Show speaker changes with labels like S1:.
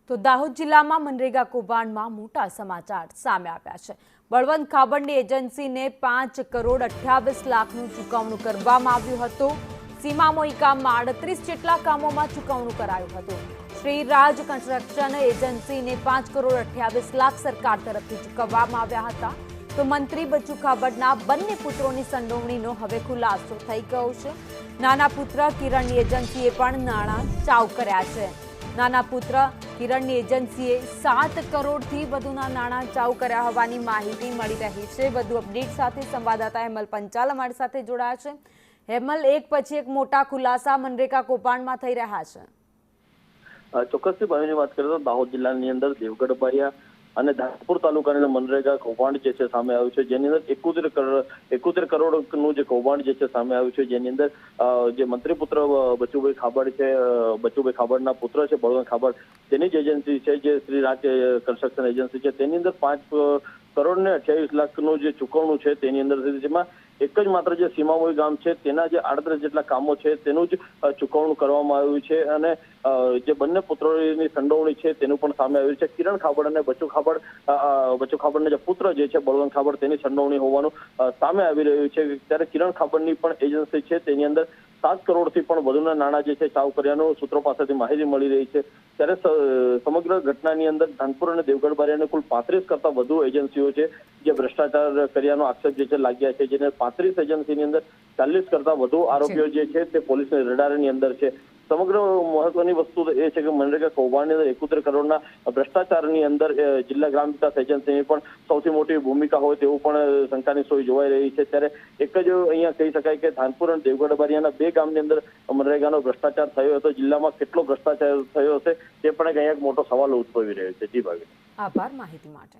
S1: તો દાહોદ જિલ્લામાં મનરેગા કૌભાંડમાં મોટા સમાચાર સામે આવ્યા છે। બળવંત ખાબડની એજન્સીને 5 કરોડ 28 લાખનું ચૂકવણું કરવામાં આવ્યું હતું। સીમામોઈ કામમાં 38 જેટલા કામોમાં ચૂકવણું કરાયું હતું। શ્રી રાજ કન્સ્ટ્રક્શન એજન્સીને 5 કરોડ 28 લાખ સરકાર તરફથી ચૂકવવામાં આવ્યા હતા। તો મંત્રી બચુ ખાબડના બંને પુત્રોની સંડોવણીનો હવે ખુલાસો થઈ ગયો છે। નાના પુત્ર કિરણની એજન્સીએ પણ નાણાં ચાઉ કર્યા છે। નાના પુત્ર કિરણની એજન્સીએ 7 કરોડથી વધુના નાણાં ચાઉ કર્યા હોવાની માહિતી મળી રહી છે। વધુ અપડેટ સાથે સંવાદદાતા હેમલ પંચાલ અમારી સાથે જોડાયા છે। હેમલ, એક પછી એક મોટા ખુલાસા મનરેગા કૌભાંડમાં થઈ રહ્યા છે।
S2: ચોક્કસથી ભાઈની વાત કરીએ તો દાહોદ જિલ્લાની અંદર દેવગઢ બારિયા અને ધાનપુર તાલુકાના મનરેગા કૌભાંડ જે છે સામે આવ્યું છે, જેની અંદર 71 કરોડનું જે કૌભાંડ જે છે સામે આવ્યું છે, જેની અંદર જે મંત્રી પુત્ર બચુભાઈ ખાબડ છે, બચુભાઈ ખાબડના પુત્ર છે બળવંત ખાબડ, તેની જ એજન્સી છે જે શ્રી રાજ કન્સ્ટ્રક્શન એજન્સી છે, તેની અંદર 5 કરોડ ને 28 લાખનું જે ચૂકવણું છે તેની અંદર જેમાં એક જ માત્ર જે સીમામોઈ ગામ છે તેના જે 38 જેટલા કામો છે તેનું જ ચૂકવણું કરવામાં આવ્યું છે। અને જે બંને પુત્રોની સંડોવણી છે તેનું પણ સામે આવ્યું છે। કિરણ ખાબડ અને બચુ ખાબડના જે પુત્ર જે છે બળવંત ખાબડ, તેની સંડોવણી હોવાનું સામે આવી રહ્યું છે। ત્યારે કિરણ ખાબડની પણ એજન્સી છે તેની અંદર 7 કરોડથી પણ વધુના નાણાં જે છે ચાઉ કર્યાનું સૂત્રો પાસેથી માહિતી મળી રહી છે। ત્યારે સમગ્ર ઘટનાની અંદર ધાનપુર અને દેવગઢ બારિયાને કુલ 35 કરતા વધુ એજન્સીઓ છે જે ભ્રષ્ટાચાર કર્યાનો આક્ષેપ જે છે લાગ્યા છે, જેને 35 એજન્સીની અંદર 40 કરતા વધુ આરોપીઓ જે છે તે પોલીસની રડારની અંદર છે। સમગ્ર મહત્વની વસ્તુ એ છે કે મનરેગા કૌભાંડની અંદર 71 કરોડના ભ્રષ્ટાચારની અંદર જિલ્લા ગ્રામ વિકાસ એજન્સીની પણ સૌથી મોટી ભૂમિકા હોય તેવું પણ શંકાની સોય જોવાઈ રહી છે। ત્યારે એક જ અહીંયા કહી શકાય કે ધાનપુર અને દેવગઢ બારિયાના 2 ગામની અંદર મનરેગાનો ભ્રષ્ટાચાર થયો હતો। જિલ્લામાં કેટલો ભ્રષ્ટાચાર થયો હશે તે પણ એક અહીંયા મોટો સવાલ ઉદ્ભવી રહ્યો છે। જી ભાગી,
S1: આભાર માહિતી માટે।